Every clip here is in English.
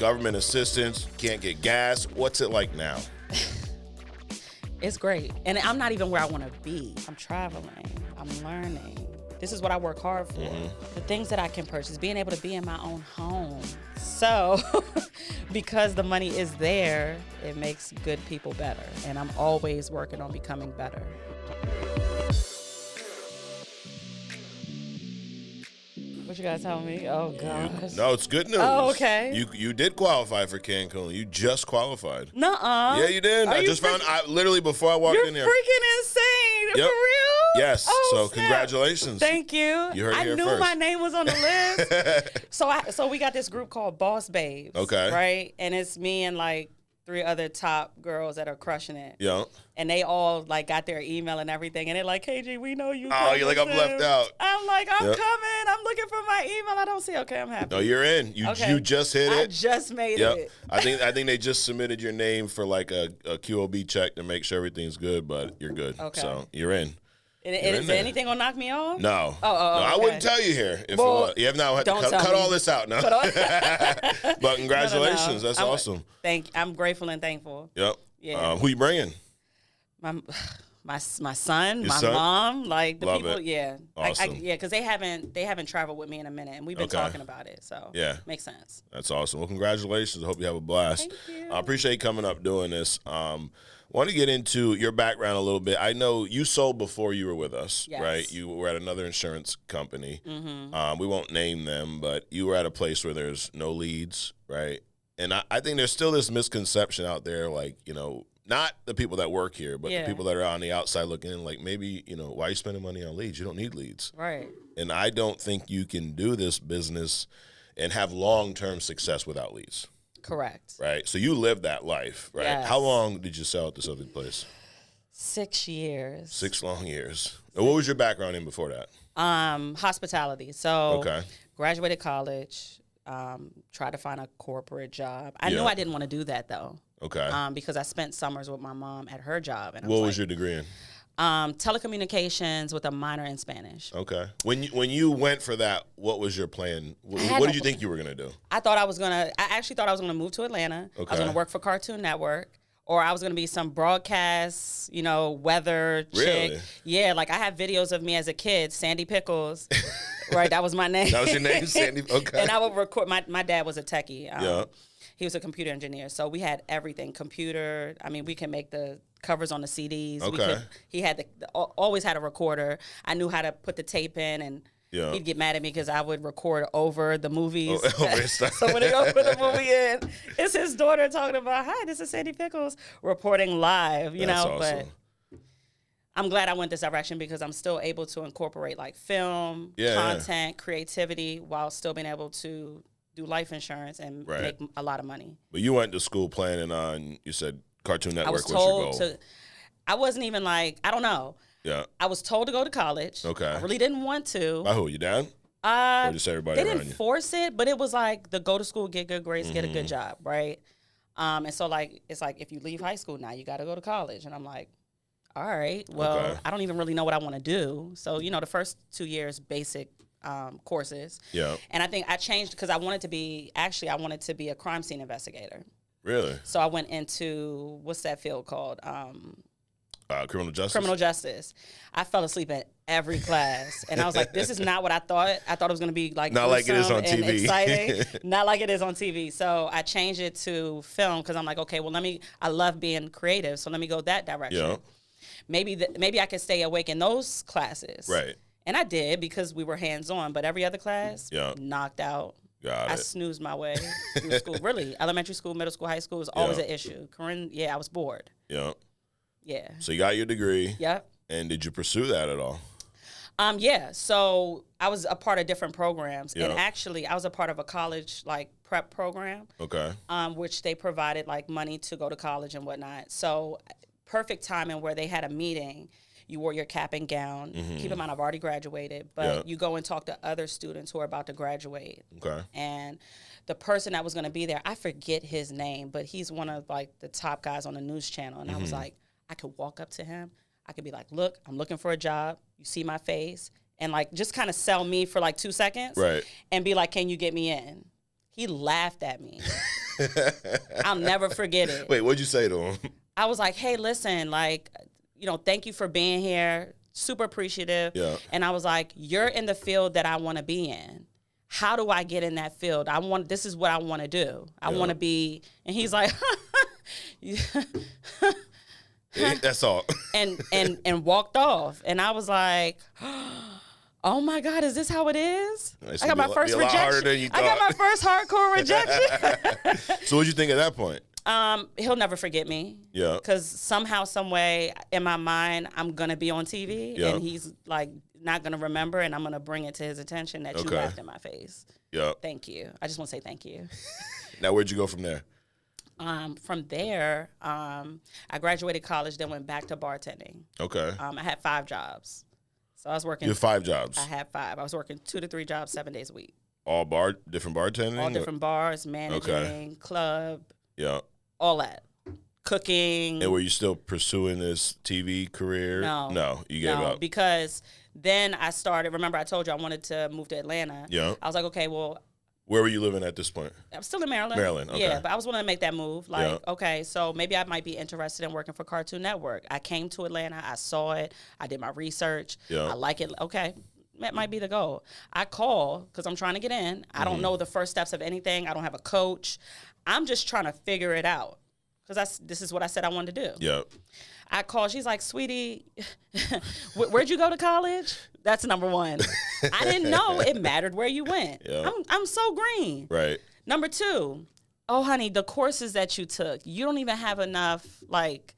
government assistance, can't get gas. What's it like now? It's great. And I'm not even where I want to be. I'm traveling. I'm learning. This is what I work hard for. The things that I can purchase, being able to be in my own home. So because the money is there, it makes good people better. And I'm always working on becoming better. What you gotta tell me? Oh gosh. No, it's good news. Oh, okay. You did qualify for Cancun. You just qualified. Nuh-uh. Yeah, you did. I just found literally before I walked in here. You're freaking insane. Yep. For real? Yes. Oh, so snap. Congratulations. Thank you. You heard it here I knew first. my name was on the list. So we got this group called Boss Babes. Okay. Right? And it's me and like 3 other top girls that are crushing it. Yeah. And they all like got their email and everything. And they're like, KG, we know you. Oh, you're like, I'm left out. I'm like, I'm coming. I'm looking for my email. I don't see. Okay, I'm happy. No, you're in. You just hit it. I just made it. I think they just submitted your name for like a QOB check to make sure everything's good, but you're good. Okay. So you're in. Is there anything gonna knock me off? No. No, I okay. wouldn't tell you here. If you have now had to cut all this out now. But congratulations. No. That's awesome. I'm grateful and thankful. Yep. Yeah. Who you bringing? My son, my son? mom, like the Love people. it. Yeah. Awesome. Because they haven't traveled with me in a minute, and we've been talking about it. So makes sense. That's awesome. Well, congratulations. I hope you have a blast. Thank you. I appreciate you coming up doing this. Want to get into your background a little bit. I know you sold before you were with us, right? You were at another insurance company. We won't name them, but you were at a place where there's no leads, right? And I think there's still this misconception out there, like, not the people that work here, but the people that are on the outside looking in, like maybe, why are you spending money on leads? You don't need leads. Right. And I don't think you can do this business and have long-term success without leads. Correct. Right. So you lived that life, right? Yes. How long did you sell at this other place? 6 years. 6 long years. And what was your background in before that? Hospitality. So graduated college, tried to find a corporate job. I knew I didn't want to do that though. Okay. Because I spent summers with my mom at her job. And what was your degree in? Telecommunications with a minor in Spanish. Okay. When you went for that, what was your plan? What did you think you were going to do? I actually thought I was going to move to Atlanta. Okay. I was going to work for Cartoon Network. Or I was going to be some broadcast, weather chick. Really? Yeah, like I have videos of me as a kid, Sandy Pickles. Right, that was my name. That was your name, Sandy? Okay. And I would record, my dad was a techie. Yeah. He was a computer engineer. So we had everything, computer. I mean, we can make the covers on the CDs. Okay. He had always had a recorder. I knew how to put the tape in, and he'd get mad at me because I would record over the movies. So when they go put the movie in, it's his daughter talking about, hi, this is Sandy Pickles, reporting live, That's know. awesome. But I'm glad I went this direction because I'm still able to incorporate like film, content, creativity, while still being able to do life insurance and make a lot of money. But you went to school planning on, you said Cartoon Network was your goal. I wasn't even like, I don't know. Yeah. I was told to go to college. Okay. I really didn't want to. By who? You down? Or just everybody they around didn't you? force it, but it was like the go to school, get good grades, get a good job, right? And so like it's like if you leave high school now, you got to go to college, and I'm like, all right, well, I don't even really know what I want to do. So the first 2 years, basic courses. Yeah. And I think I changed because I wanted to be a crime scene investigator. Really? So I went into what's that field called? Criminal justice. Criminal justice. I fell asleep in every class, and I was like, "This is not what I thought. I thought it was going to be like not like it is on TV. Exciting, not like it is on TV." So I changed it to film because I'm like, "Okay, well, I love being creative, so let me go that direction. Yeah. Maybe I could stay awake in those classes, right?" And I did because we were hands on. But every other class, knocked out. I snoozed my way through school. Really, elementary school, middle school, high school was always an issue. Karyn, I was bored. Yeah. Yeah. So you got your degree. Yep. And did you pursue that at all? Yeah. So I was a part of different programs, and actually I was a part of a college like prep program. Okay. Which they provided like money to go to college and whatnot. So perfect timing where they had a meeting. You wore your cap and gown. Mm-hmm. Keep in mind, I've already graduated, but you go and talk to other students who are about to graduate. Okay. And the person that was going to be there, I forget his name, but he's one of like the top guys on the news channel. And I was like, I could walk up to him. I could be like, look, I'm looking for a job. You see my face. And like just kind of sell me for like 2 seconds. Right. And be like, can you get me in? He laughed at me. I'll never forget it. Wait, what'd you say to him? I was like, hey, listen, like, thank you for being here. Super appreciative. Yeah. And I was like, you're in the field that I want to be in. How do I get in that field? This is what I want to do. I want to be, and he's like, that's all. and walked off. And I was like, oh my God, is this how it is? I got my first rejection. I got my first hardcore rejection. So what'd you think at that point? He'll never forget me. Yeah. Because somehow, some way, in my mind, I'm gonna be on TV, and he's like not gonna remember, and I'm gonna bring it to his attention that you laughed in my face. Yeah. Thank you. I just want to say thank you. Now, where'd you go from there? From there, I graduated college, then went back to bartending. Okay. I had 5 jobs. So I was working. You had 5 jobs? I had 5. I was working 2 to 3 jobs, 7 days a week. All different bartending? All different bars, managing, club. Yeah. All that. Cooking. And were you still pursuing this TV career? No, you gave up. Because then I started, remember I told you I wanted to move to Atlanta. Yeah. I was like, okay, well. Where were you living at this point? I'm still in Maryland. Maryland, okay. Yeah, but I was willing to make that move. Like, okay, so maybe I might be interested in working for Cartoon Network. I came to Atlanta. I saw it. I did my research. Yeah. I like it. Okay, that might be the goal. I call because I'm trying to get in. I don't know the first steps of anything. I don't have a coach. I'm just trying to figure it out because this is what I said I wanted to do. Yeah. I called. She's like, sweetie, where'd you go to college? That's number one. I didn't know it mattered where you went. Yeah. I'm so green. Right. Number 2, oh, honey, the courses that you took, you don't even have enough, like,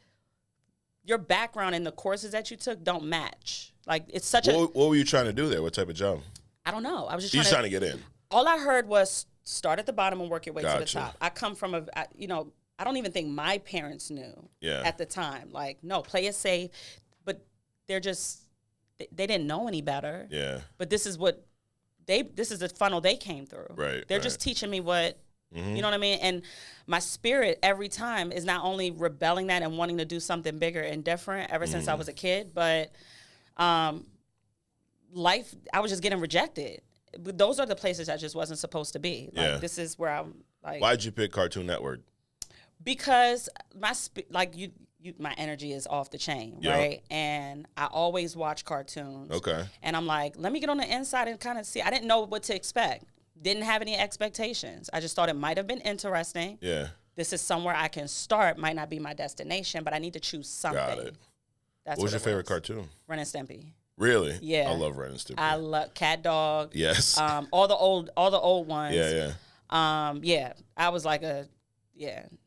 your background and the courses that you took don't match. Like, it's such What were you trying to do there? What type of job? I don't know. I was just trying to get in. All I heard was start at the bottom and work your way to the top. I come from I don't even think my parents knew at the time. Like, no, play it safe. But they're just, they didn't know any better. Yeah. But this is the funnel they came through. Right. They're just teaching me what, you know what I mean? And my spirit every time is not only rebelling that and wanting to do something bigger and different ever since I was a kid, but life, I was just getting rejected. But those are the places I just wasn't supposed to be. Like, this is where I'm like. Why'd you pick Cartoon Network? Because my energy is off the chain, right? And I always watch cartoons. Okay. And I'm like, let me get on the inside and kind of see. I didn't know what to expect. Didn't have any expectations. I just thought it might have been interesting. Yeah. This is somewhere I can start. Might not be my destination, but I need to choose something. Got it. What was your favorite cartoon? Ren and Stimpy. Really? Yeah. I love Ren and Stimpy. I love Cat Dog. Yes. All the old ones. Yeah. Yeah. I was like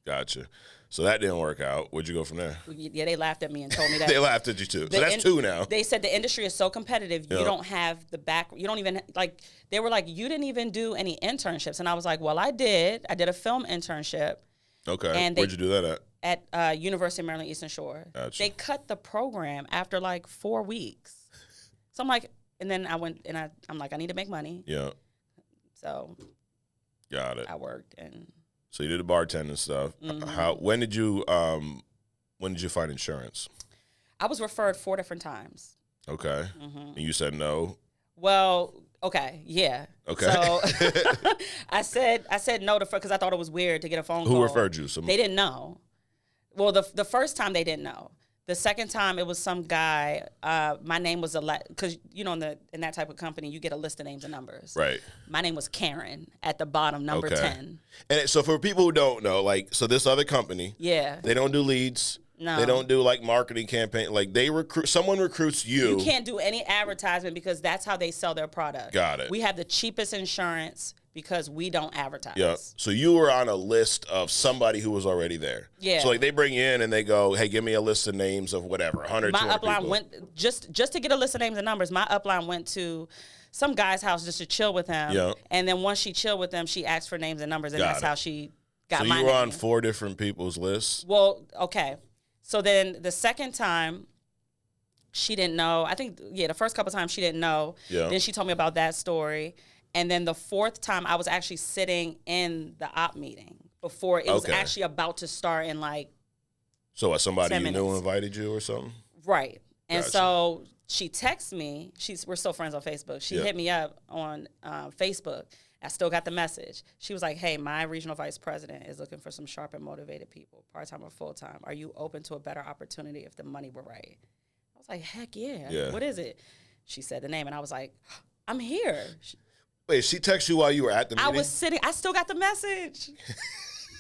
Gotcha. So that didn't work out. Where'd you go from there? Yeah, they laughed at me and told me that. They laughed at you too. So that's 2 now. They said the industry is so competitive, you don't have the back. You don't even, like, they were like, you didn't even do any internships. And I was like, well, I did. I did a film internship. Okay. And where'd you do that at? At University of Maryland, Eastern Shore. Gotcha. They cut the program after like 4 weeks. So I'm like, and then I went and I'm like, I need to make money. Yeah. So. Got it. I worked and. So you did the bartending stuff. Mm-hmm. When did you find insurance? I was referred 4 different times. Okay. Mm-hmm. And you said no? Well, okay, yeah. Okay. So I said no to because I thought it was weird to get a phone call. Who referred you? They didn't know. Well, the first time they didn't know. The second time it was some guy. My name was because in that type of company you get a list of names and numbers. Right. My name was Karyn at the bottom, number 10. And so for people who don't know, so this other company, they don't do leads. No. They don't do like marketing campaign. Like someone recruits you. You can't do any advertisement because that's how they sell their product. Got it. We have the cheapest insurance because we don't advertise. Yeah. So you were on a list of somebody who was already there. Yeah. So like they bring you in and they go, hey, give me a list of names of whatever, 100, my 200 upline people. Went just to get a list of names and numbers. My upline went to some guy's house just to chill with him. Yeah. And then once she chilled with them, she asked for names and numbers, and that's how she got my name. So you were on 4 different people's lists? Well, okay. So then the second time, she didn't know. I think, the first couple times she didn't know. Yeah. Then she told me about that story. And then the 4th time, I was actually sitting in the op meeting before it was actually about to start in like So somebody you knew invited you or something? Right. And so she texted me. We're still friends on Facebook. She hit me up on Facebook. I still got the message. She was like, hey, my regional vice president is looking for some sharp and motivated people, part-time or full-time. Are you open to a better opportunity if the money were right? I was like, heck yeah. What is it? She said the name, and I was like, I'm here. Wait, she texted you while you were at the meeting? I was sitting. I still got the message.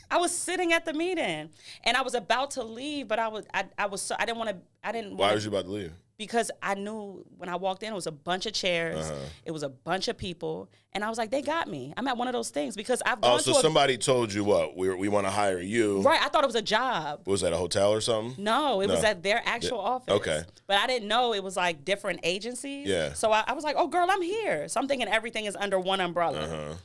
I was sitting at the meeting, and I was about to leave, but I didn't want to. Why was you about to leave? Because I knew when I walked in, it was a bunch of chairs. It was a bunch of people. And I was like, they got me. I'm at one of those things because I've gone so somebody told you what? We want to hire you. Right. I thought it was a job. Was that a hotel or something? No, it was at their actual office. Okay. But I didn't know it was like different agencies. Yeah. So I was like, oh, girl, I'm here. So I'm thinking everything is under one umbrella.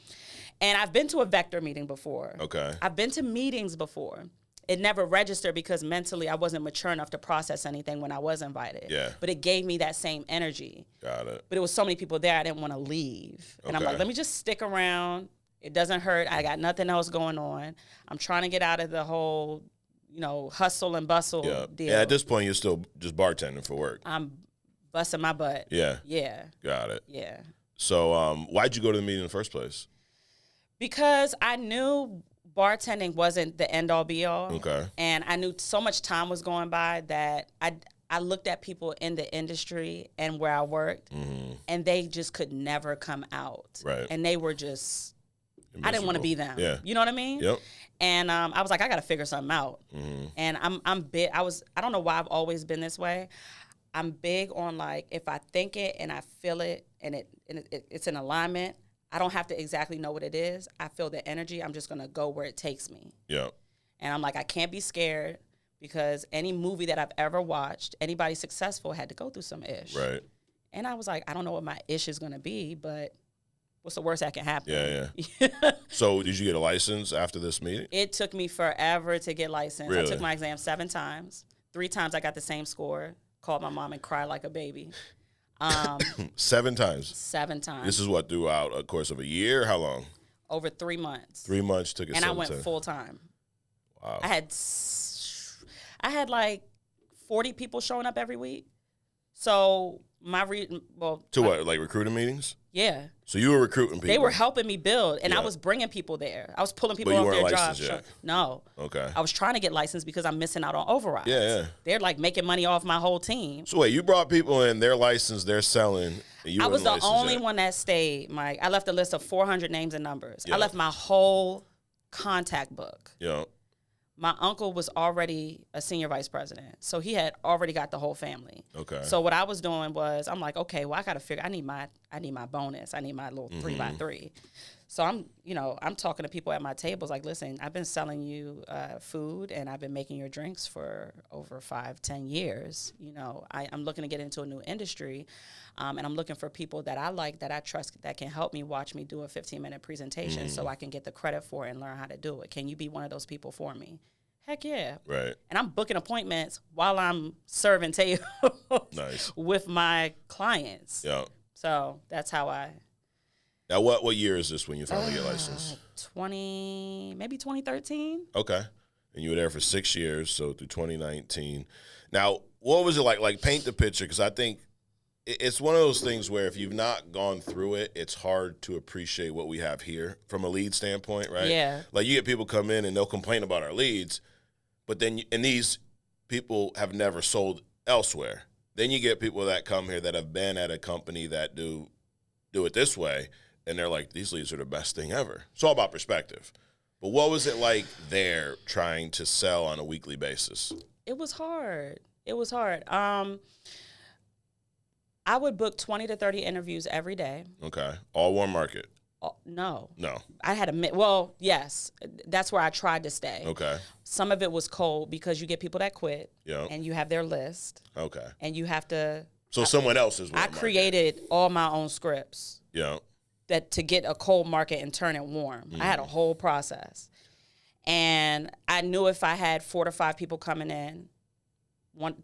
And I've been to a Vector meeting before. Okay. I've been to meetings before. It never registered because mentally I wasn't mature enough to process anything when I was invited. Yeah. But it gave me that same energy. Got it. But it was so many people there, I didn't want to leave. And I'm like, let me just stick around. It doesn't hurt. I got nothing else going on. I'm trying to get out of the whole, hustle and bustle deal. Yeah, at this point, you're still just bartending for work. I'm busting my butt. Yeah. Yeah. Got it. Yeah. So why'd you go to the meeting in the first place? Because I knew bartending wasn't the end-all, be-all. Okay. And I knew so much time was going by that I looked at people in the industry and where I worked, and they just could never come out. Right. And they were just, I didn't want to be them. Yeah. You know what I mean? Yep. And I was like, I got to figure something out. And I'm big. I don't know why I've always been this way. I'm big on, like, if I think it and I feel it and it's in alignment, I don't have to exactly know what it is. I feel the energy. I'm just going to go where it takes me. Yeah. And I'm like, I can't be scared because any movie that I've ever watched, anybody successful had to go through some ish. Right. And I was like, I don't know what my ish is going to be, but what's the worst that can happen? Yeah. So did you get a license after this meeting? It took me forever to get licensed. Really? I took my exam 7 times. 3 times I got the same score, called my mom and cried like a baby. 7 times? 7 times. This is what, throughout a course of a year? How long? Over 3 months. 3 months took it. And 7 I went times. full time. Wow. I had like 40 people showing up every week. So what, like recruiting meetings? Yeah. So you were recruiting people. They were helping me build, and I was bringing people there. I was pulling people off their jobs. Yet. No. Okay. I was trying to get licensed because I'm missing out on overrides. Yeah. They're like making money off my whole team. So wait, you brought people in, they're licensed, they're selling. And you I was the only yet. one that stayed, Mike. I left a list of 400 names and numbers. Yeah. I left my whole contact book. Yeah. My uncle was already a senior vice president, so he had already got the whole family. Okay. So what I was doing was, I'm like, okay, well, I got to figure. I need my bonus. I need my little 3x3. So I'm talking to people at my tables like, listen, I've been selling you food and I've been making your drinks for over 5-10 years. I'm looking to get into a new industry, and I'm looking for people that I like, that I trust, that can help me watch me do a 15-minute presentation so I can get the credit for it and learn how to do it. Can you be one of those people for me? Heck yeah. Right. And I'm booking appointments while I'm serving tables nice. with my clients. Yeah. So that's how I... Now, what year is this when you finally get licensed? Maybe 2013. Okay. And you were there for 6 years, so through 2019. Now, what was it like? Like, paint the picture, because I think it's one of those things where if you've not gone through it, it's hard to appreciate what we have here from a lead standpoint, right? Yeah. Like, you get people come in and they'll complain about our leads, but then and these people have never sold elsewhere. Then you get people that come here that have been at a company that do it this way, and they're like, these leads are the best thing ever. It's all about perspective. But what was it like there trying to sell on a weekly basis? It was hard. I would book 20 to 30 interviews every day. Okay. All warm market? No. No. I had yes. That's where I tried to stay. Okay. Some of it was cold because you get people that quit. Yeah. And you have their list. Okay. And you have to. So someone else's warm I created all my own scripts. Yeah. That to get a cold market and turn it warm. I had a whole process. And I knew if I had 4 to 5 people coming in,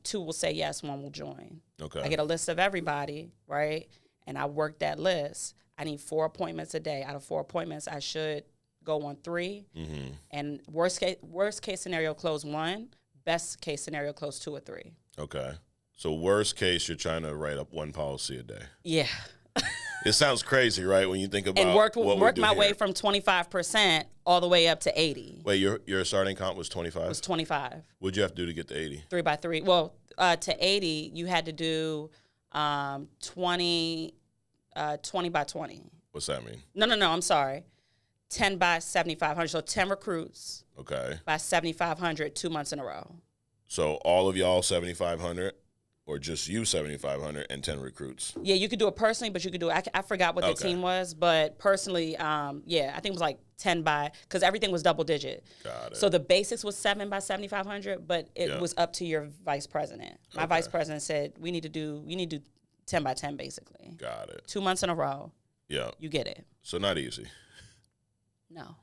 2 will say yes, 1 will join. Okay. I get a list of everybody, right? And I work that list. I need 4 appointments a day. Out of 4 appointments, I should go on 3. Mm-hmm. And worst case scenario, close 1. Best case scenario, close 2 or 3. Okay. So worst case, you're trying to write up 1 policy a day. Yeah. It sounds crazy, right? When you think about and worked my here. way from 25% all the way up to 80. Wait, your starting comp was 25? It was 25. What'd you have to do to get to 80? 3x3. Well, to 80, you had to do 20 by 20. What's that mean? No, I'm sorry. 10 by 7,500. So 10 recruits. Okay. By 7,500, 2 months in a row. So all of y'all 7,500, or just you 7,500 and 10 recruits? Yeah, you could do it personally, but you could do it. I forgot what the team was, but personally, yeah, I think it was like 10 by, because everything was double digit. Got it. So the basics was 7 by 7,500, but it was up to your vice president. My vice president said we need to do 10 by 10 basically. Got it. 2 months in a row. Yeah. You get it. So not easy. No.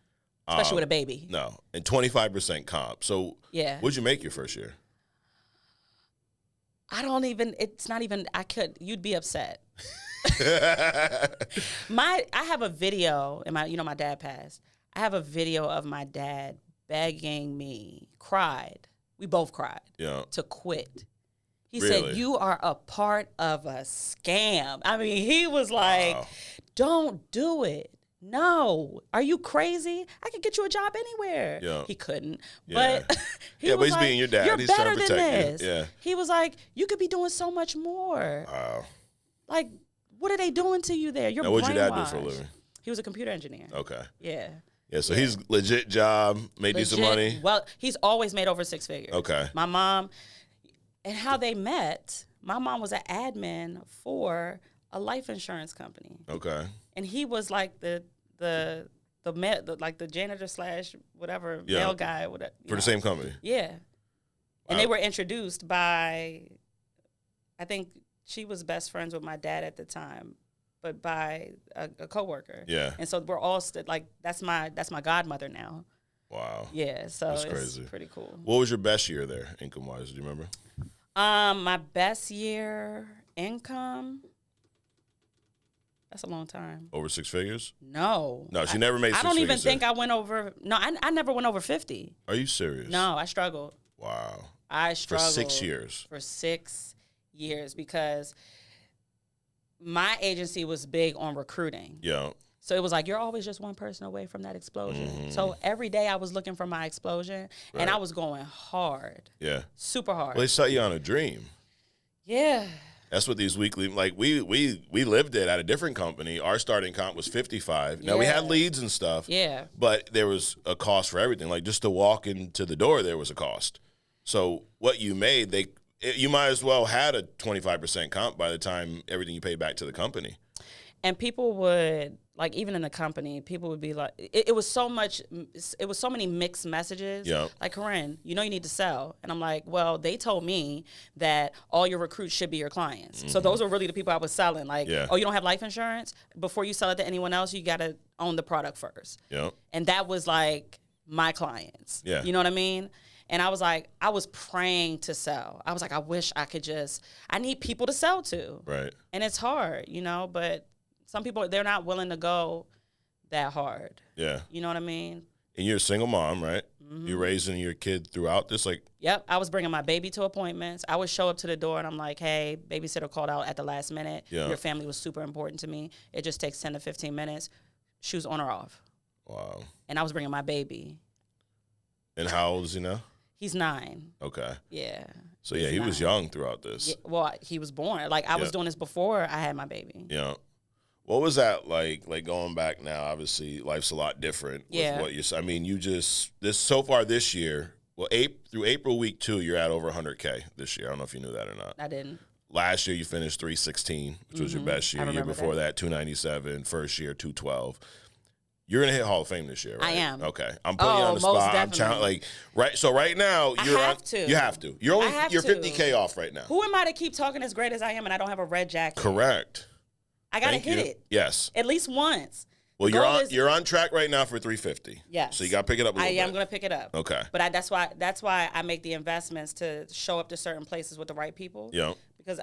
Especially with a baby. No. And 25% comp. So yeah. What'd you make your first year? You'd be upset. I have a video, and my dad passed. I have a video of my dad begging me, cried. We both cried. Yeah. To quit. He Really? said, "You are a part of a scam." I mean, he was like, wow. "Don't do it. No. Are you crazy? I could get you a job anywhere." Yeah. He couldn't. Yeah. But but he's like, being your dad. "You're He's better trying to than protect this." you. Yeah. He was like, "You could be doing so much more." Wow. Like, what are they doing to you there? You're now, what'd your dad do for a living? He was a computer engineer. Okay. Yeah. Yeah, so he's legit job, made you some money? Well, he's always made over 6 figures. Okay. My mom, and how they met, my mom was an admin for a life insurance company. Okay. And he was like the janitor / whatever, mail guy. Whatever, for the same company? Yeah. Wow. And they were introduced by, I think she was best friends with my dad at the time, but by a coworker. Yeah. And so we're all that's my godmother now. Wow. Yeah, so that's it's crazy. Pretty cool. What was your best year there, income-wise? Do you remember? My best year income, that's a long time. Over 6 figures? No. No, she never made 6 figures. I don't even think I went over, no, I never went over 50. Are you serious? No, I struggled. Wow. I struggled. For 6 years? For 6 years, because my agency was big on recruiting. Yeah. So it was like, you're always just one person away from that explosion. Mm-hmm. So every day I was looking for my explosion, and I was going hard. Yeah. Super hard. Well, they set you on a dream. Yeah. That's what these weekly, like we lived it at a different company. Our starting comp was 55. Now we had leads and stuff. Yeah. But there was a cost for everything. Like just to walk into the door, there was a cost. So what you made, you might as well had a 25% comp by the time everything you paid back to the company. And people would, like, even in the company, people would be like, it was so many mixed messages. Yeah. Like, Karyn, you need to sell. And I'm like, well, they told me that all your recruits should be your clients. Mm-hmm. So those were really the people I was selling. Like, oh, you don't have life insurance? Before you sell it to anyone else, you got to own the product first. Yeah. And that was like my clients. Yeah. You know what I mean? And I was like, I was praying to sell. I was like, I wish I could I need people to sell to. Right. And it's hard, but some people, they're not willing to go that hard. Yeah. You know what I mean? And you're a single mom, right? Mm-hmm. You're raising your kid throughout this? Yep. I was bringing my baby to appointments. I would show up to the door and I'm like, hey, babysitter called out at the last minute. Yeah. Your family was super important to me. It just takes 10 to 15 minutes. Shoes on or off. Wow. And I was bringing my baby. And how old is he now? He's 9. Okay. Yeah. So, he was young throughout this. Yeah, well, he was born. Like, I was doing this before I had my baby. Yeah. What was that like? Like, going back now, obviously, life's a lot different with what you're... I mean, so far this year, well, through April week 2, you're at over 100K this year. I don't know if you knew that or not. I didn't. Last year, you finished 316, which was your best year. Year before that, 297. First year, 212. You're going to hit Hall of Fame this year, right? I am. Okay. I'm putting you on the spot. Definitely. So right now, You have to. You're 50K off right now. Who am I to keep talking as great as I am and I don't have a red jacket? Correct. I got to hit it. Yes. At least once. Well, you're on track right now for 350. Yes. So you got to pick it up a little bit. I am going to pick it up. Okay. But that's why I make the investments to show up to certain places with the right people. Yeah. Because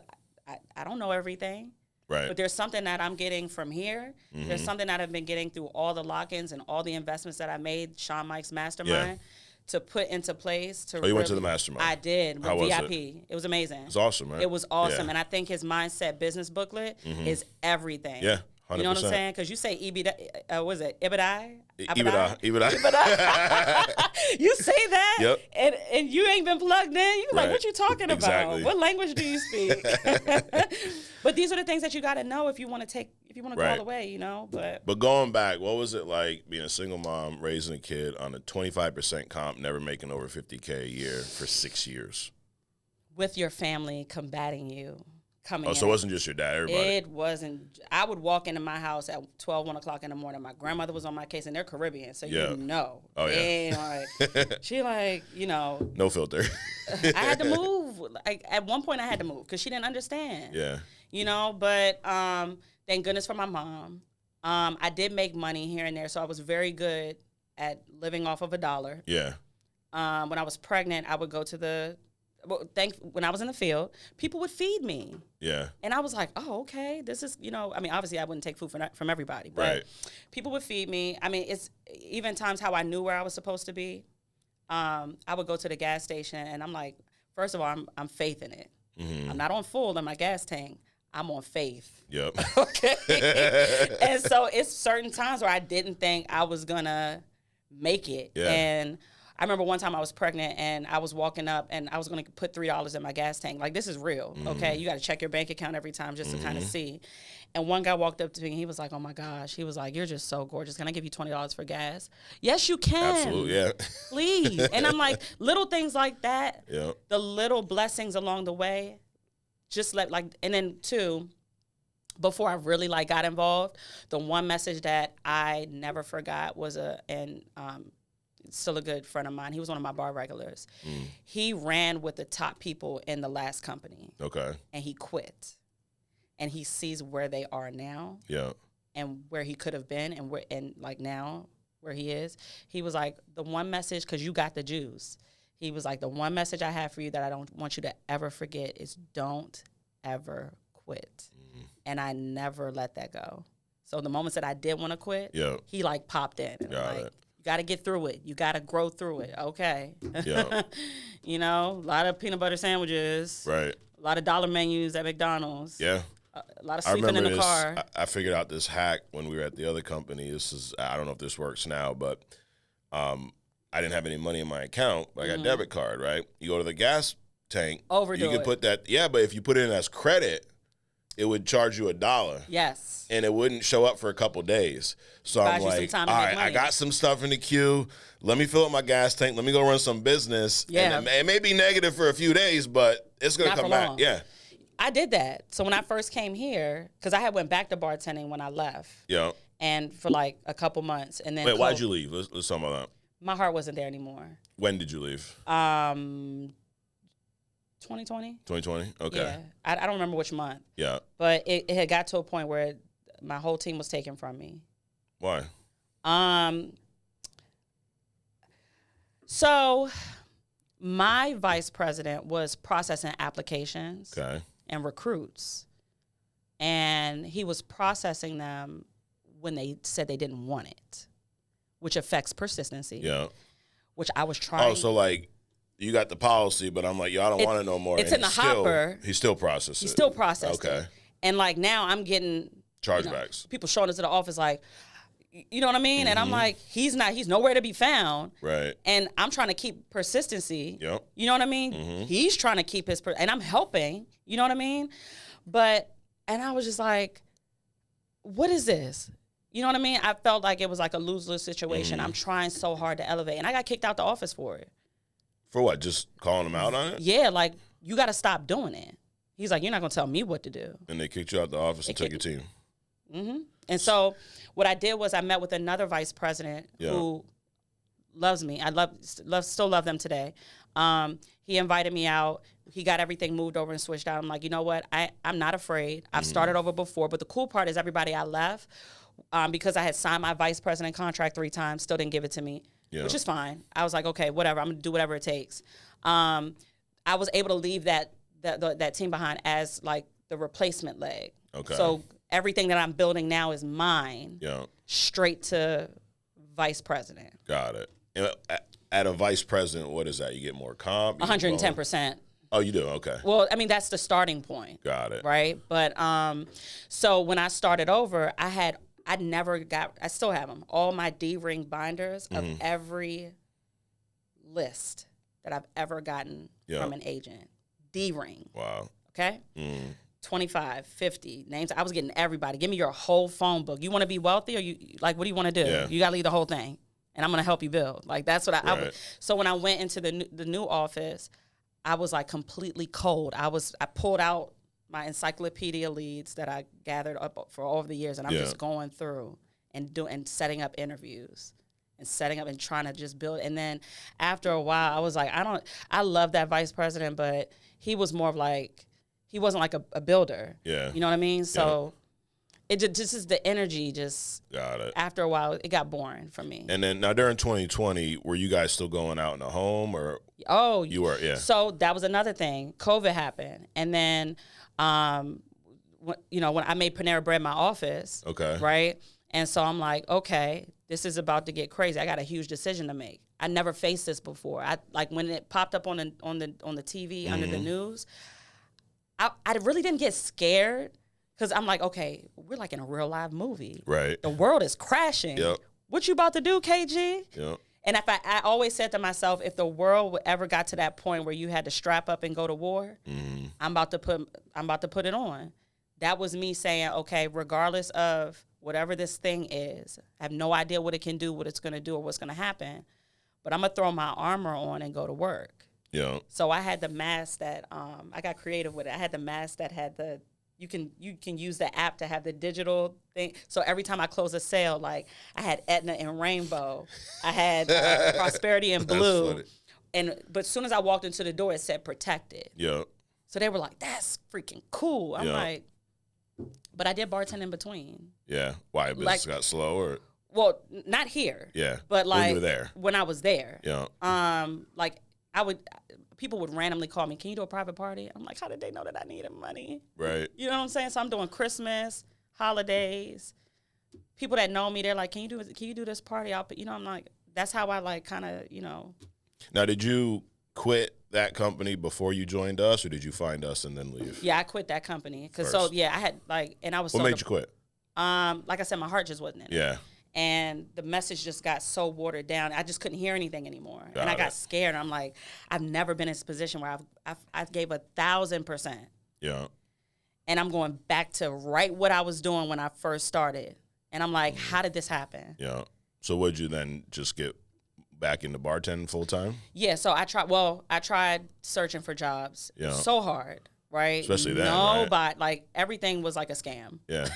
I don't know everything. Right. But there's something that I'm getting from here. Mm-hmm. There's something that I've been getting through all the lock-ins and all the investments that I made, Sean Mike's mastermind, to put into place. You went to the mastermind? I did. How was VIP. It was amazing. It's awesome, right? It was awesome. Yeah. And I think his mindset business booklet is everything. Yeah, 100%. You know what I'm saying? Because you say EBITDA, was it EBITDA? You say that, yep. and you ain't been plugged in. You like, what you talking about? Exactly. What language do you speak? But these are the things that you got to know if you want to go all the way, you know. But going back, what was it like being a single mom, raising a kid on a 25% comp, never making over $50K a year for 6 years? With your family combating you. So it wasn't just your dad, everybody? It wasn't. I would walk into my house at 12, 1 o'clock in the morning. My grandmother was on my case, and they're Caribbean, so you know. Oh, yeah. And she you know. No filter. I had to move. Like, at one point, I had to move because she didn't understand. Yeah. You know, but thank goodness for my mom. I did make money here and there, so I was very good at living off of $1. Yeah. When I was pregnant, I would go to when I was in the field, people would feed me. Yeah. And I was like, oh, okay, this is, you know, I mean, obviously I wouldn't take food from everybody, but people would feed me. I mean, it's even times how I knew where I was supposed to be. I would go to the gas station and I'm like, first of all, I'm faith in it. Mm-hmm. I'm not on full in my gas tank. I'm on faith. Yep. Okay. And so it's certain times where I didn't think I was going to make it. Yeah. And I remember one time I was pregnant and I was walking up and I was going to put $3 in my gas tank. Like, this is real, okay? You got to check your bank account every time just to kind of see. And one guy walked up to me and he was like, oh, my gosh. He was like, you're just so gorgeous. Can I give you $20 for gas? Yes, you can. Absolutely, yeah. Please. And I'm like, little things like that, yep. The little blessings along the way, just and then two, before I really got involved, the one message that I never forgot was still a good friend of mine. He was one of my bar regulars. He ran with the top people in the last company. Okay. And he quit. And he sees where they are now. Yeah. And where he could have been and now where he is. He was like, the one message, because you got the juice. He was like, the one message I have for you that I don't want you to ever forget is don't ever quit. And I never let that go. So the moments that I did want to quit, he popped in. And got it. You got to get through it. You got to grow through it. Okay. Yeah. You know, a lot of peanut butter sandwiches. Right. A lot of dollar menus at McDonald's. Yeah. A lot of sleeping in the car. I figured out this hack when we were at the other company. I don't know if this works now, but I didn't have any money in my account, but I got a debit card, right? You go to the gas tank. Overdo You can put that, but if you put it in as credit, it would charge you $1. Yes. And it wouldn't show up for a couple days. So I'm like, all right, I got some stuff in the queue. Let me fill up my gas tank. Let me go run some business. Yeah. And it may be negative for a few days, but it's going to come back. Yeah. I did that. So when I first came here, because I had went back to bartending when I left. Yeah. And for a couple months. And then wait, why'd you leave? Let's talk about that. My heart wasn't there anymore. When did you leave? 2020. 2020? Okay. Yeah. I don't remember which month. Yeah. But it had got to a point where my whole team was taken from me. Why? So my vice president was processing applications and recruits. And he was processing them when they said they didn't want it, which affects persistency. Yeah. Which I was trying. Oh, so you got the policy, but I'm like, I don't want it no more. It's in the hopper. He still processes it. He still processed it. Okay. And now I'm getting chargebacks. People showing us to the office you know what I mean? And I'm like, he's nowhere to be found. Right. And I'm trying to keep persistency. Yep. You know what I mean? He's trying to keep and I'm helping. You know what I mean? And I was just like, what is this? You know what I mean? I felt like it was a lose-lose situation. I'm trying so hard to elevate. And I got kicked out the office for it. For what? Just calling him out on it? Yeah, you got to stop doing it. He's like, you're not going to tell me what to do. And they kicked you out the office and took your team. And so what I did was I met with another vice president who loves me. I still love them today. He invited me out. He got everything moved over and switched out. I'm like, you know what? I'm not afraid. I've started over before. But the cool part is everybody I left, because I had signed my vice president contract 3 times, still didn't give it to me, which is fine. I was like, okay, whatever. I'm going to do whatever it takes. I was able to leave that team behind as the replacement leg. Okay. So everything that I'm building now is mine. Yeah. Straight to vice president. Got it. And at a vice president, what is that? You get more comp? 110%. Oh, you do? Okay. Well, I mean, that's the starting point. Got it. Right? But so when I started over, I still have them, all my D-ring binders of every list that I've ever gotten from an agent. D-ring. Wow. Okay? 25, 50 names. I was getting everybody. Give me your whole phone book. You want to be wealthy, or what do you want to do? Yeah. You got to leave the whole thing, and I'm going to help you build. Like, that's what I so when I went into the new office, I was like completely cold. I pulled out my encyclopedia leads that I gathered up for all of the years, and I'm just going through and setting up interviews and setting up and trying to just build. And then after a while, I was like, I love that vice president, but he was more of like, he wasn't like a builder. Yeah. You know what I mean? So it just is the energy just. Got it. After a while, it got boring for me. And then now during 2020, were you guys still going out in the home or? Oh. You were, yeah. So that was another thing. COVID happened. And then, when I made Panera Bread my office. Okay. Right? And so I'm like, okay, this is about to get crazy. I got a huge decision to make. I never faced this before. When it popped up on the TV under the news, I really didn't get scared because I'm like, okay, we're like in a real live movie. Right. The world is crashing. Yep. What you about to do, KG? Yep. And if I always said to myself, if the world ever got to that point where you had to strap up and go to war, I'm about to put it on. That was me saying, okay, regardless of whatever this thing is, I have no idea what it can do, what it's going to do, or what's going to happen, but I'm going to throw my armor on and go to work. Yeah. So I had the mask that I got creative with it. I had the mask that had you can use the app to have the digital thing. So every time I close a sale, like I had Aetna in rainbow, I had Prosperity in blue, but as soon as I walked into the door, it said protected. Yeah. So they were like, "That's freaking cool." I'm like, but I did bartend in between. Yeah. Why? Business got slow, or? Well, not here. Yeah. But like when you were there. When I was there. Yeah. People would randomly call me, "Can you do a private party?" I'm like, how did they know that I needed money? Right. You know what I'm saying? So I'm doing Christmas, holidays. People that know me, they're like, "Can you do this party?" I'm like, that's how I like kind of, Now, did you quit that company before you joined us, or did you find us and then leave? Yeah, I quit that company I had and I was. What made you quit? Like I said, my heart just wasn't in it. Yeah. And the message just got so watered down. I just couldn't hear anything anymore. I got scared. I'm like, I've never been in this position where I gave 1,000%. Yeah. And I'm going back to right what I was doing when I first started. And I'm like, how did this happen? Yeah. So would you then just get back into bartending full time? Yeah. So I tried searching for jobs. Yeah. So hard. Right? Especially that. Nobody, like, everything was like a scam. Yeah.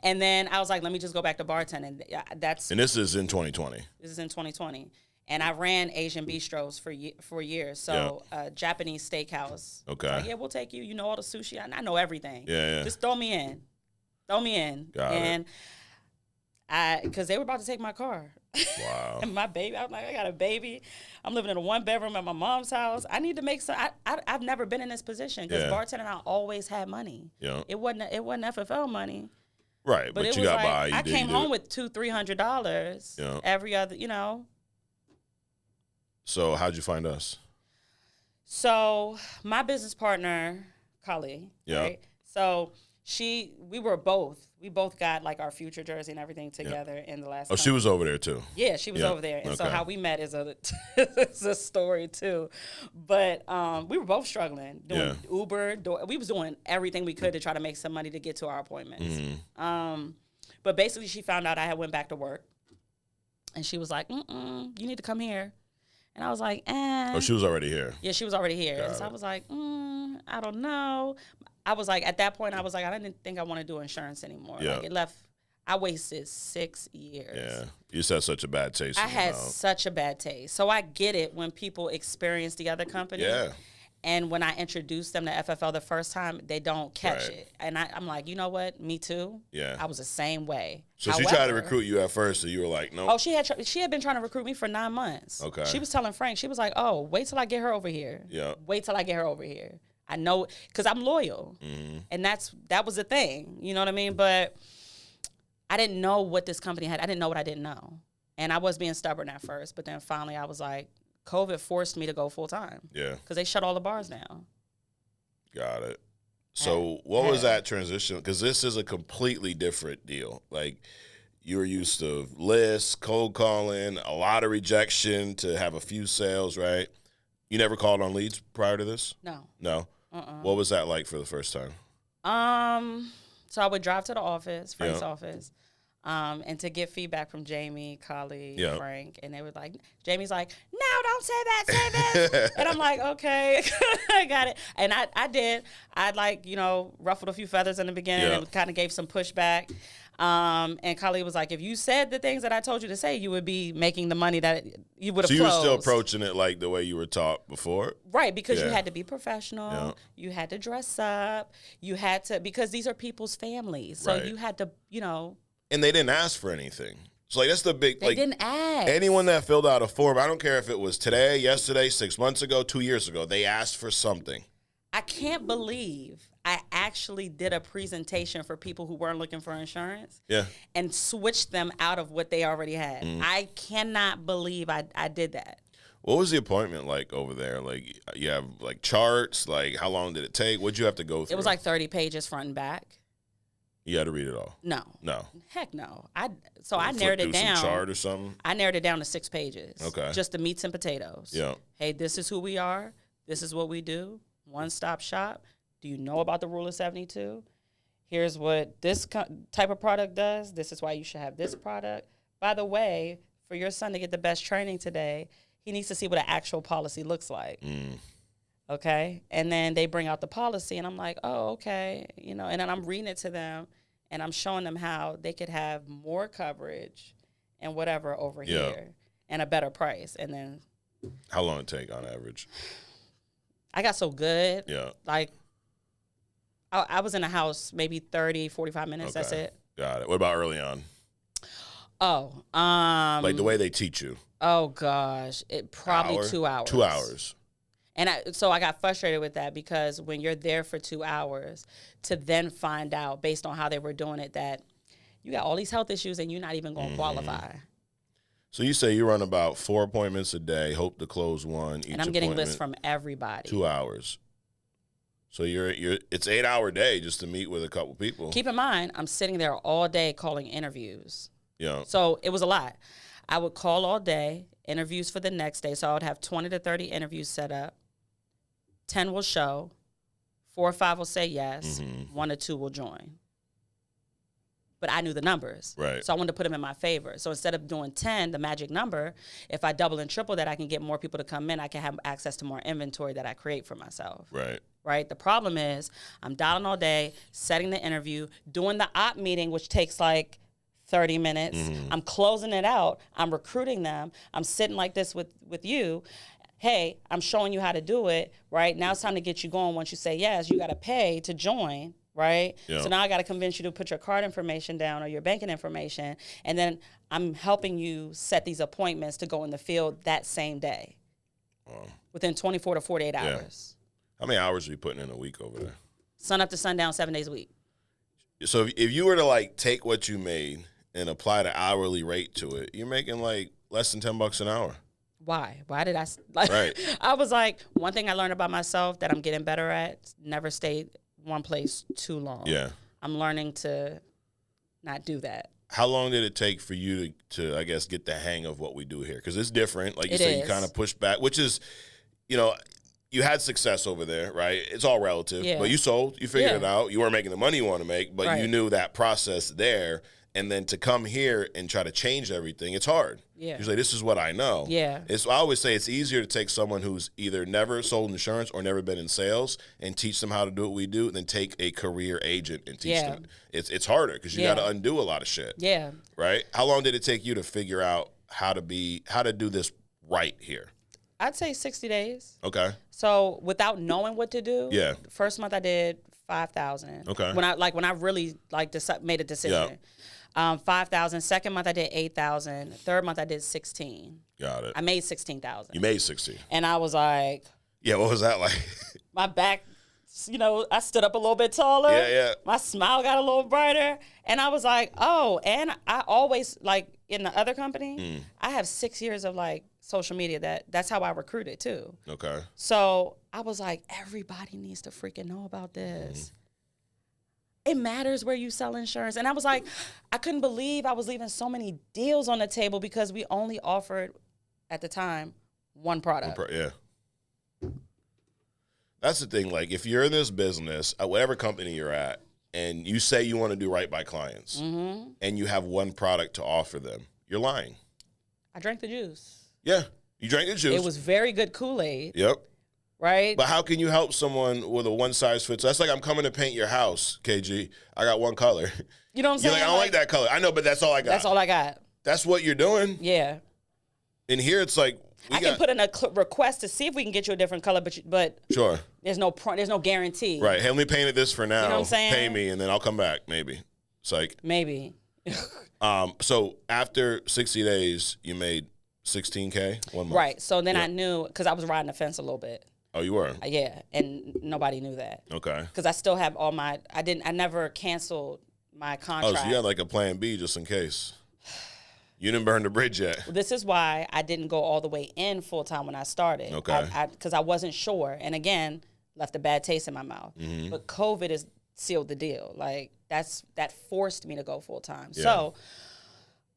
And then I was like, let me just go back to bartending. And this is in 2020. This is in 2020. And I ran Asian bistros for years. So Japanese steakhouse. Okay. Like, yeah, we'll take you. You know all the sushi. I know everything. Yeah. Just throw me in. Got it. Because they were about to take my car. Wow. And my baby, I'm like, I got a baby. I'm living in a 1-bedroom at my mom's house. I need to make some. I've never been in this position because bartending, I always had money. Yeah. It wasn't FFL money. Right, but you got by. I came home with $200-$300 every other. So how'd you find us? So my business partner, Kali. Yeah. Right? So we both got like our future jersey and everything together in the last. Oh, she was over there too. Yeah, she was over there, and so how we met is it's a story too. But we were both struggling doing Uber. We was doing everything we could to try to make some money to get to our appointments. Mm-hmm. But basically, she found out I had went back to work, and she was like, you need to come here. And I was like, Oh, she was already here. Yeah, she was already here. And so I was like, I don't know. I was like, at that point, I didn't think I want to do insurance anymore. Yeah. Like I wasted 6 years. Yeah. You just had such a bad taste. I had such a bad taste. So I get it when people experience the other company. Yeah. And when I introduced them to FFL the first time, they don't catch it. And I'm like, you know what? Me too. Yeah. I was the same way. So she tried to recruit you at first, so you were like, no. Oh, she had been trying to recruit me for 9 months. Okay. She was telling Frank, she was like, oh, wait till I get her over here. Yeah. Wait till I get her over here. I know, because I'm loyal. Mm-hmm. And that was the thing. You know what I mean? But I didn't know what this company had. I didn't know what I didn't know. And I was being stubborn at first. But then finally I was like, COVID forced me to go full time. Yeah. Because they shut all the bars down. Got it. So what was that transition? Because this is a completely different deal. Like, you were used to lists, cold calling, a lot of rejection to have a few sales, right? You never called on leads prior to this? No? What was that like for the first time? So I would drive to the office, Frank's office, and to get feedback from Jamie, Collie, Frank, and they were like, Jamie's like, no, don't say that, say this. And I'm like, okay, I got it. And I did. I ruffled a few feathers in the beginning and kind of gave some pushback. And Collie was like, if you said the things that I told you to say, you would be making the money that you would have closed. So you were still approaching it like the way you were taught before? Right, because you had to be professional. Yeah. You had to dress up. You had to, because these are people's families. So you had to, And they didn't ask for anything. So, that's the big, they didn't ask. Anyone that filled out a form, I don't care if it was today, yesterday, 6 months ago, 2 years ago, they asked for something. I can't believe I actually did a presentation for people who weren't looking for insurance and switched them out of what they already had. I cannot believe I did that. What was the appointment like over there? Like, you have, charts? Like, how long did it take? What'd you have to go through? It was 30 pages front and back. You had to read it all? No. Heck no. I narrowed it down. Some chart or something? I narrowed it down to 6 pages. Okay. Just the meats and potatoes. Yeah. Hey, this is who we are. This is what we do. One-stop shop. Do you know about the Rule of 72? Here's what this type of product does. This is why you should have this product. By the way, for your son to get the best training today, he needs to see what an actual policy looks like. Okay? And then they bring out the policy, and I'm like, oh, okay. And then I'm reading it to them, and I'm showing them how they could have more coverage and whatever over here and a better price. And then... How long did it take on average? I got so good. Yeah. I was in the house maybe 30, 45 minutes. Okay. That's it. Got it. What about early on? Oh. Like the way they teach you. Oh, gosh. It probably 2 hours. 2 hours. And so I got frustrated with that because when you're there for 2 hours to then find out based on how they were doing it that you got all these health issues and you're not even going to qualify. So you say you run about 4 appointments a day, hope to close one each. And I'm getting lists from everybody. 2 hours. So it's 8 hour day just to meet with a couple people. Keep in mind, I'm sitting there all day calling interviews. Yeah. So it was a lot. I would call all day, interviews for the next day. So I would have 20 to 30 interviews set up. 10 will show. 4 or 5 will say yes. 1 or 2 will join. But I knew the numbers. Right. So I wanted to put them in my favor. So instead of doing 10, the magic number, if I double and triple that, I can get more people to come in. I can have access to more inventory that I create for myself. Right. The problem is I'm dialing all day, setting the interview, doing the op meeting, which takes 30 minutes. I'm closing it out. I'm recruiting them. I'm sitting like this with you. Hey, I'm showing you how to do it, right? Now it's time to get you going. Once you say yes, you got to pay to join, right? Yeah. So now I got to convince you to put your card information down or your banking information, and then I'm helping you set these appointments to go in the field that same day within 24 to 48 hours. How many hours are you putting in a week over there? Sun up to sundown, 7 days a week. So if you were to take what you made and apply the hourly rate to it, you're making less than $10 an hour. Why? Why did I right. I was one thing I learned about myself that I'm getting better at, never stay one place too long. Yeah. I'm learning to not do that. How long did it take for you to I guess, get the hang of what we do here? Because it's different. Like you said, you kind of push back, which is, you had success over there, right? It's all relative. Yeah. But you sold. You figured it out. You weren't making the money you want to make, but you knew that process there. And then to come here and try to change everything, it's hard. Yeah. You're this is what I know. Yeah. I always say it's easier to take someone who's either never sold insurance or never been in sales and teach them how to do what we do than take a career agent and teach them. It's harder because you got to undo a lot of shit. Yeah. Right? How long did it take you to figure out how to do this right here? I'd say 60 days. Okay. So without knowing what to do, first month I did 5,000. Okay. When I really made a decision. Yeah. 5,000. Second month I did 8,000. Third month I did 16. Got it. I made 16,000. You made 16. And I was like, yeah. What was that like? My back, I stood up a little bit taller. Yeah, yeah. My smile got a little brighter, and I was like, oh. And I always in the other company, I have 6 years of social media. That's how I recruited too. Okay. So I was like, everybody needs to freaking know about this. It matters where you sell insurance. And I was like, I couldn't believe I was leaving so many deals on the table because we only offered, at the time, one product. Yeah. That's the thing. Like, if you're in this business, at whatever company you're at, and you say you want to do right by clients, and you have one product to offer them, you're lying. I drank the juice. Yeah. You drank the juice. It was very good Kool-Aid. Yep. Right? But how can you help someone with a one-size-fits? That's like, I'm coming to paint your house, KG. I got one color. You know what I'm saying? You're like, I don't like that color. I know, but that's all I got. That's all I got. That's what you're doing. Yeah. And here it's like, I can put in a request to see if we can get you a different color, but sure. There's no guarantee. Right. Hey, let me paint it this for now. You know what I'm saying? Pay me, and then I'll come back, maybe. It's like. Maybe. So after 60 days, you made $16K 1 month. Right. So then I knew, because I was riding the fence a little bit. Oh, you were? Yeah, and nobody knew that. Okay. Because I still have all I never canceled my contract. Oh, so you had like a plan B just in case. You didn't burn the bridge yet. This is why I didn't go all the way in full time when I started. Okay. Because I wasn't sure. And again, left a bad taste in my mouth. But COVID has sealed the deal. Like, that forced me to go full time. Yeah.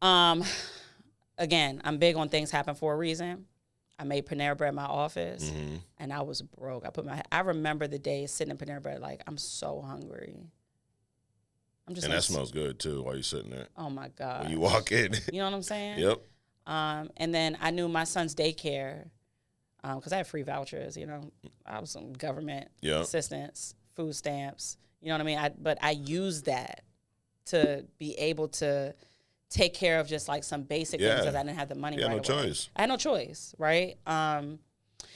So, again, I'm big on things happen for a reason. I made Panera Bread my office, and I was broke. I remember the days sitting in Panera Bread like, I'm so hungry. And that smells good, too, while you're sitting there. Oh, my God. When you walk in. You know what I'm saying? Yep. And then I knew my son's daycare, because I had free vouchers, you know. I was some government assistance, food stamps, you know what I mean? But I used that to be able to take care of just like some basic things because I didn't have the money right away. Choice. I had no choice, right? And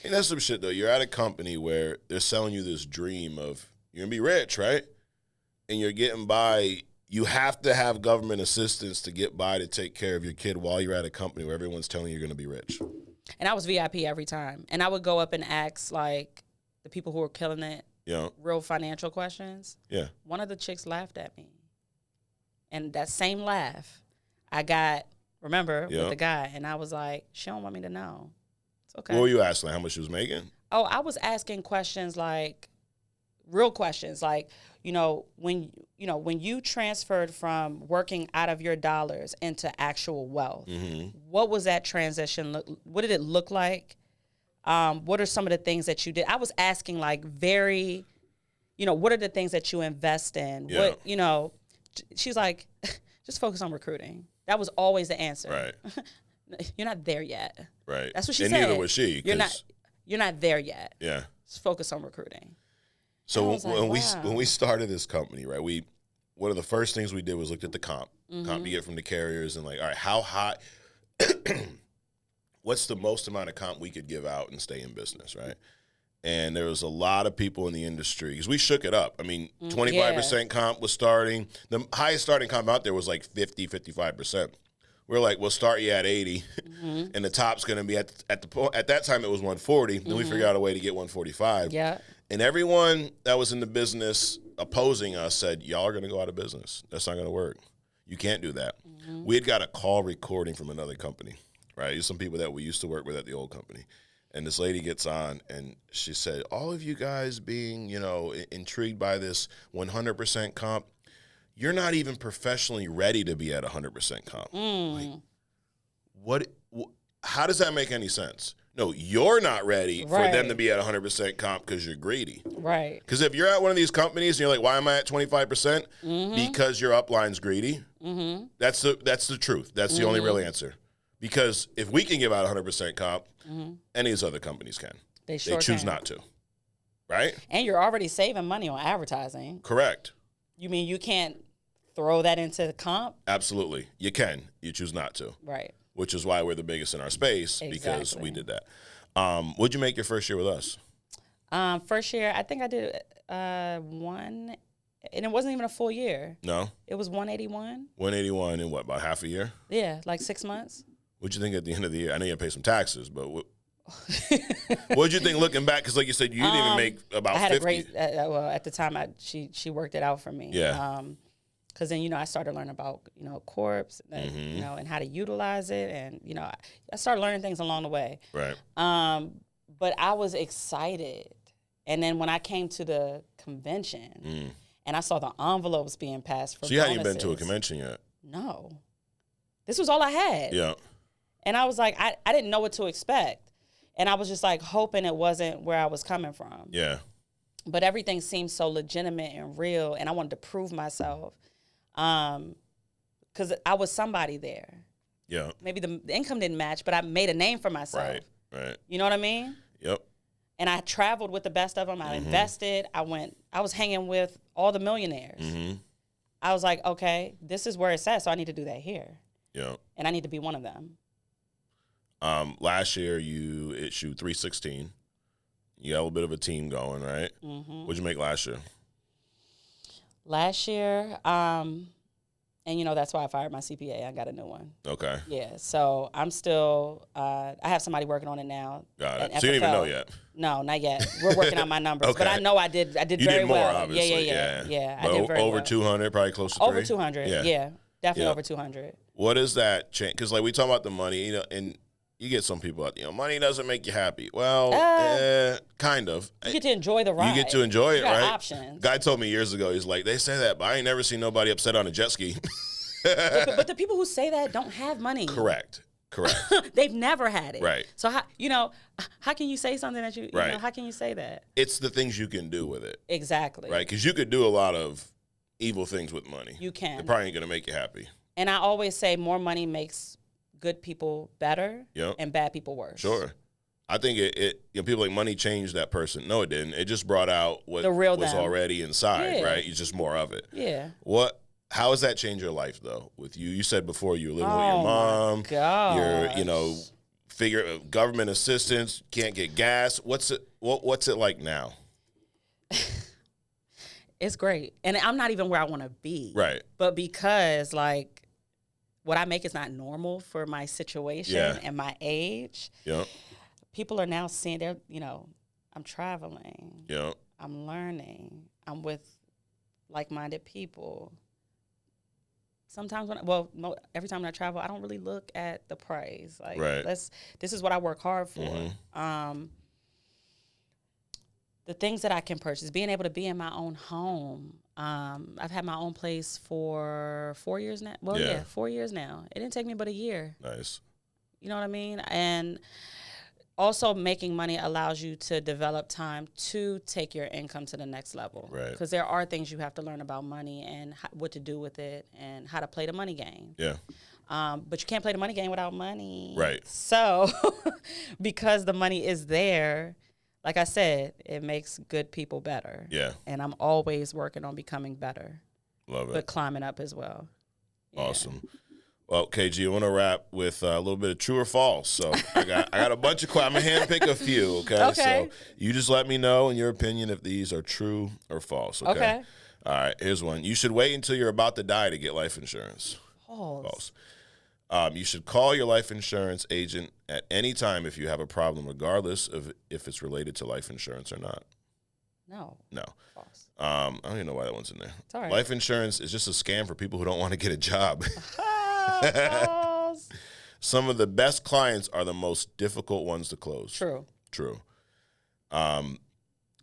that's some shit, though. You're at a company where they're selling you this dream of you're going to be rich, right? And you're getting by. You have to have government assistance to get by to take care of your kid while you're at a company where everyone's telling you you're going to be rich. And I was VIP every time. And I would go up and ask, like, the people who were killing it, real financial questions. Yeah. One of the chicks laughed at me. And that same laugh I got, remember, with the guy. And I was like, she don't want me to know. It's okay. What were you asking? How much she was making? Oh, I was asking questions like, real questions. Like, when you transferred from working out of your dollars into actual wealth, what was that transition? What did it look like? What are some of the things that you did? I was asking like very, what are the things that you invest in? Yeah. What, she's like, just focus on recruiting. That was always the answer. Right. You're not there yet. Right. That's what she said. And neither was she. You're not there yet. Yeah. Just focus on recruiting. So when we started this company, right, one of the first things we did was looked at the comp you get from the carriers and like, all right, how high, what's the most amount of comp we could give out and stay in business, right? And there was a lot of people in the industry because we shook it up. I mean, 25% comp was starting. The highest starting comp out there was like 50, 55%. We're like, we'll start you at 80, and the top's going to be at that time it was 140. Then we figured out a way to get 145. Yeah. And everyone that was in the business opposing us said, y'all are going to go out of business. That's not going to work. You can't do that. We had got a call recording from another company, right? There's some people that we used to work with at the old company. And this lady gets on, and she said, all of you guys being, intrigued by this 100% comp, you're not even professionally ready to be at 100% comp. Like, how does that make any sense? No, you're not ready for them to be at 100% comp because you're greedy. Right. Because if you're at one of these companies and you're like, why am I at 25%? Because your upline's greedy. That's the truth. That's the only real answer. Because if we can give out 100% comp, any of these other companies can. They choose not to. Right? And you're already saving money on advertising. Correct. You mean you can't throw that into the comp? Absolutely. You can. You choose not to. Right. Which is why we're the biggest in our space because we did that. What'd you make your first year with us? First year, I think I did one, and it wasn't even a full year. No? It was 181. 181 in what, about half a year? Yeah, like 6 months. What'd you think at the end of the year? I know you had to pay some taxes, but what'd you think looking back? Because like you said, you didn't even make about 50. I had a great, well, at the time, she worked it out for me. Yeah. Because then, I started learning about, corps, and, and how to utilize it. And, I started learning things along the way. Right. But I was excited. And then when I came to the convention and I saw the envelopes being passed for So you hadn't even been to a convention yet? No. This was all I had. Yeah. And I was like, I didn't know what to expect. And I was just like hoping it wasn't where I was coming from. Yeah. But everything seemed so legitimate and real. And I wanted to prove myself. Because I was somebody there. Yeah. Maybe the income didn't match, but I made a name for myself. Right. You know what I mean? Yep. And I traveled with the best of them. I invested. I was hanging with all the millionaires. I was like, okay, this is where it's at, so I need to do that here. Yeah. And I need to be one of them. Last year, you issued 316. You got a little bit of a team going, right? What'd you make last year? Last year, and that's why I fired my CPA. I got a new one. Okay. Yeah, so I'm still, I have somebody working on it now. Got it. So you didn't even know yet? No, not yet. We're working on my numbers. Okay. But I know I did you very did more, well. Obviously. Yeah. But I did very over well. 200, probably close to 3? Over 200, yeah. Definitely over 200. What is that change? Because we talk about the money, and you get some people out, money doesn't make you happy. Well, kind of. You get to enjoy the ride. You get to enjoy it, right? Options. Guy told me years ago, he's like, they say that, but I ain't never seen nobody upset on a jet ski. But the people who say that don't have money. Correct. They've never had it. Right. So, how can you say something that right. How can you say that? It's the things you can do with it. Exactly. Right? Because you could do a lot of evil things with money. You can. It probably ain't going to make you happy. And I always say more money makes good people better and bad people worse. Sure. I think people like money changed that person. No, it didn't. It just brought out what the real was them. Already inside, right? It's just more of it. Yeah. How has that changed your life, though, with you? You said before you were living with your mom. My gosh. You're, government assistance, can't get gas. What's it like now? It's great. And I'm not even where I want to be. Right. But because, what I make is not normal for my situation and my age. Yeah. People are now seeing, I'm traveling. Yeah. I'm learning. I'm with like-minded people. Sometimes every time I travel, I don't really look at the price. This is what I work hard for. The things that I can purchase, being able to be in my own home. I've had my own place for 4 years now. 4 years now. It didn't take me but a year. Nice. You know what I mean? And also making money allows you to develop time to take your income to the next level. Right. Because there are things you have to learn about money and what to do with it and how to play the money game. Yeah. But you can't play the money game without money. Right. So because the money is there, like I said, it makes good people better. Yeah. And I'm always working on becoming better. Love it. But climbing up as well. Yeah. Awesome. Well, KG, I want to wrap with a little bit of true or false. So I got a bunch of questions. I'm going to handpick a few, okay? So you just let me know, in your opinion, if these are true or false, okay? All right, here's one. You should wait until you're about to die to get life insurance. False. You should call your life insurance agent at any time if you have a problem, regardless of if it's related to life insurance or not. No. False. I don't even know why that one's in there. It's all right. Life insurance is just a scam for people who don't want to get a job. False. Some of the best clients are the most difficult ones to close. True.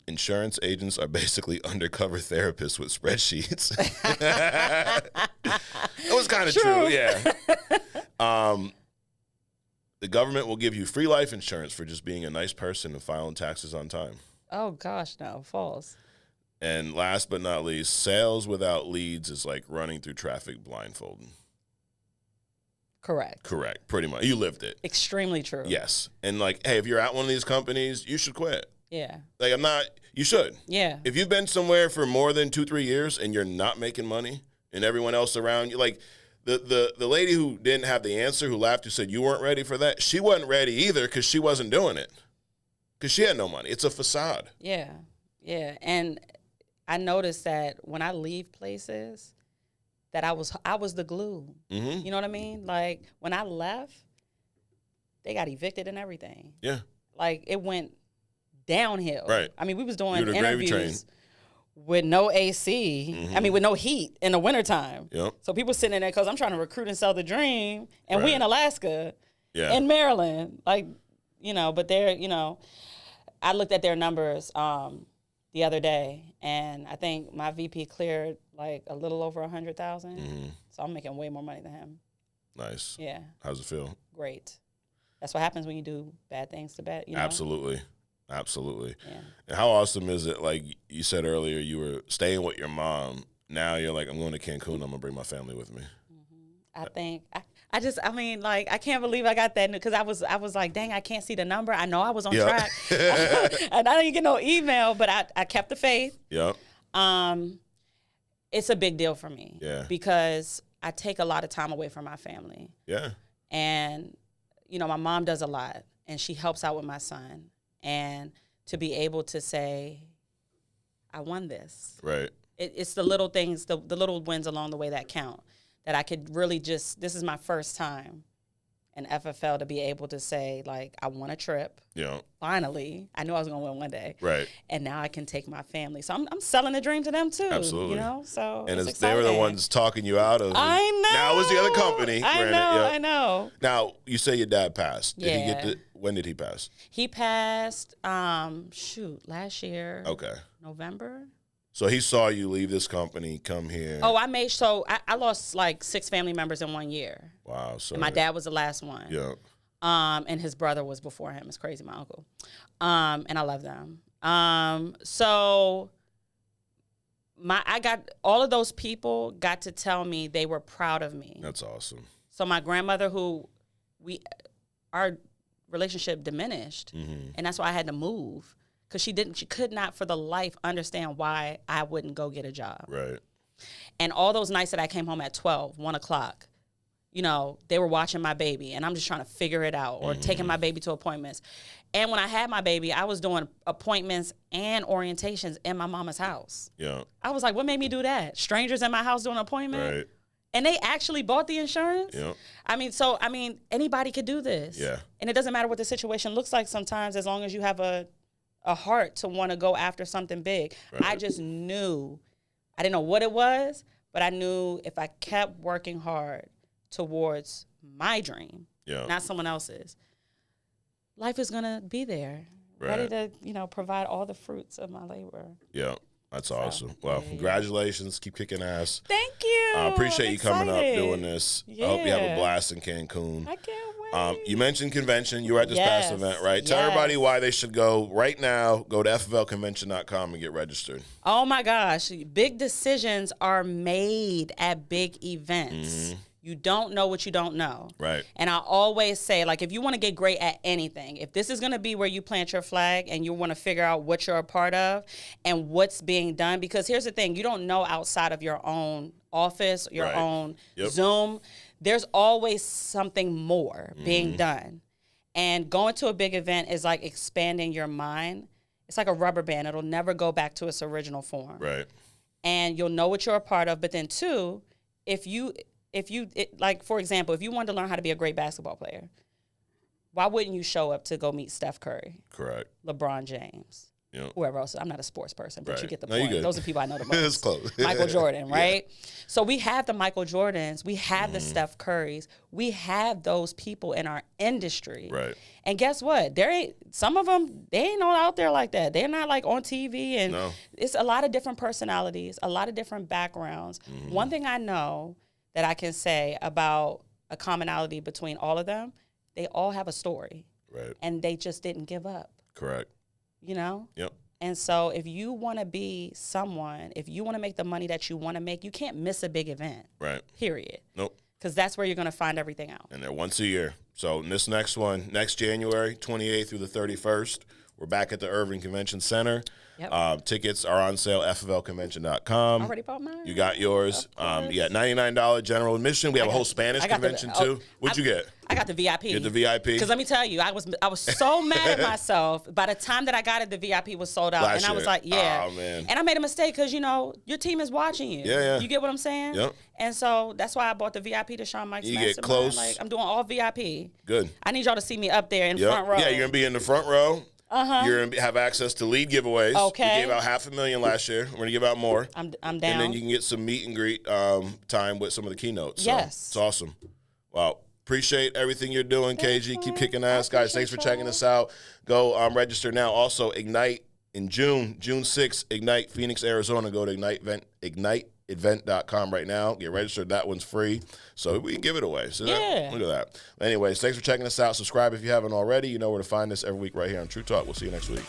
Insurance agents are basically undercover therapists with spreadsheets. It was kind of true, yeah. The government will give you free life insurance for just being a nice person and filing taxes on time. Oh, gosh, no. False. And last but not least, sales without leads is like running through traffic blindfolded. Correct. Pretty much. You lived it. Extremely true. Yes. And hey, if you're at one of these companies, you should quit. Yeah. You should. Yeah. If you've been somewhere for more than 2-3 years and you're not making money and everyone else around you, the lady who didn't have the answer, who laughed, who said you weren't ready for that, she wasn't ready either because she wasn't doing it. Because she had no money. It's a facade. Yeah. And I noticed that when I leave places, that I was the glue. Mm-hmm. You know what I mean? When I left, they got evicted and everything. Yeah. It went downhill. Right. I mean, we was doing You were the gravy train. interviews with no AC. I mean, with no heat in the wintertime. Yep. So people sitting in there because I'm trying to recruit and sell the dream, and we in Alaska, in Maryland, like, you know. But they're, you know, I looked at their numbers the other day, and I think my VP cleared like a little over 100,000. So I'm making way more money than him. Nice. Yeah. How's it feel? Great. That's what happens when you do bad things to bad. You know? Absolutely. Yeah. And how awesome is it? Like you said earlier, you were staying with your mom. Now you're like, I'm going to Cancun. I'm gonna bring my family with me. I think I mean, like, I can't believe I got that because I was like, dang, I can't see the number. I know I was on track, and I didn't get no email, but I kept the faith. Yep. It's a big deal for me. Yeah. Because I take a lot of time away from my family. Yeah. And you know, my mom does a lot, and she helps out with my son. And to be able to say, I won this. Right. It's the little things, the little wins along the way that count. That I could really just, this is my first time in FFL to be able to say, like, I won a trip. Yeah. Finally. I knew I was going to win one day. Right. And now I can take my family. So I'm selling the dream to them too. Absolutely. You know? So and it's they were the ones talking you out of it. I know. Now it was the other company. I know. Now, you say your dad passed. Did he Yeah. when did he pass? He passed, last year. Okay. November. So he saw you leave this company, come here. Oh, I lost like 6 family members in 1 year. Wow. So my dad was the last one. Yeah. And his brother was before him. It's crazy, my uncle. And I love them. So I got all of those people got to tell me they were proud of me. That's awesome. So my grandmother, our relationship diminished, and that's why I had to move. Because she could not for the life understand why I wouldn't go get a job. Right. And all those nights that I came home at 12, 1 o'clock, you know, they were watching my baby, and I'm just trying to figure it out, or taking my baby to appointments. And when I had my baby, I was doing appointments and orientations in my mama's house. Yeah. I was like, what made me do that? Strangers in my house doing an appointment? Right. And they actually bought the insurance? Yeah. I mean, anybody could do this. Yeah. And it doesn't matter what the situation looks like sometimes, as long as you have a heart to want to go after something big. Right. I just knew, I didn't know what it was, but I knew if I kept working hard towards my dream, not someone else's, life is going to be there, ready to, you know, provide all the fruits of my labor. Yeah. That's awesome. Well, congratulations. Keep kicking ass. Thank you. I appreciate you coming up doing this. Yeah. I hope you have a blast in Cancun. I can't wait. You mentioned convention. You were at this past event, right? Tell everybody why they should go right now. Go to fflconvention.com and get registered. Oh, my gosh. Big decisions are made at big events. You don't know what you don't know. Right. And I always say, like, if you want to get great at anything, if this is going to be where you plant your flag and you want to figure out what you're a part of and what's being done, because here's the thing, you don't know outside of your own office, your own Zoom. There's always something more being done. And going to a big event is like expanding your mind. It's like a rubber band. It'll never go back to its original form. Right. And you'll know what you're a part of. But then, too, like, for example, if you wanted to learn how to be a great basketball player, why wouldn't you show up to go meet Steph Curry? Correct. LeBron James. Yep. Whoever else. I'm not a sports person, but you get the No, point. Those are people I know the most. It's close. Michael Jordan, right? So we have the Michael Jordans. We have the Steph Currys. We have those people in our industry. Right. And guess what? Some of them, they ain't all out there like that. They're not like on TV. And it's a lot of different personalities, a lot of different backgrounds. One thing I know that I can say about a commonality between all of them, they all have a story. Right. And they just didn't give up. Correct. You know? Yep. And so if you want to be someone, if you want to make the money that you want to make, you can't miss a big event. Right. Period. Nope. Because that's where you're going to find everything out. And they're once a year. So in this next one, next January, 28th through the 31st, we're back at the Irving Convention Center. Yep. Tickets are on sale, fflconvention.com. Already bought mine. You got yours. You got $99 general admission. We have a whole Spanish convention, too. What'd you get? I got the VIP. You get the VIP? Because let me tell you, I was so mad at myself. By the time that I got it, the VIP was sold out. Last I was year. like, yeah. Oh, man. And I made a mistake because, you know, your team is watching you. Yeah. You get what I'm saying? Yep. And so that's why I bought the VIP to Shawn Mike's You Mastermind. get close. Like, I'm doing all VIP. Good. I need y'all to see me up there in front row. Yeah, you're going to be in the front row. You're going to have access to lead giveaways. Okay. We gave out $500,000 last year. We're going to give out more. I'm down. And then you can get some meet and greet time with some of the keynotes. So yes. It's awesome. Wow. Appreciate everything you're doing, KG. Keep kicking ass. Guys, thanks for checking us out. Go register now. Also, Ignite in June 6th, Ignite Phoenix, Arizona. Go to igniteevent.com right now. Get registered. That one's free. So we can give it away. So look at that. Anyways, thanks for checking us out. Subscribe if you haven't already. You know where to find us every week right here on True Talk. We'll see you next week.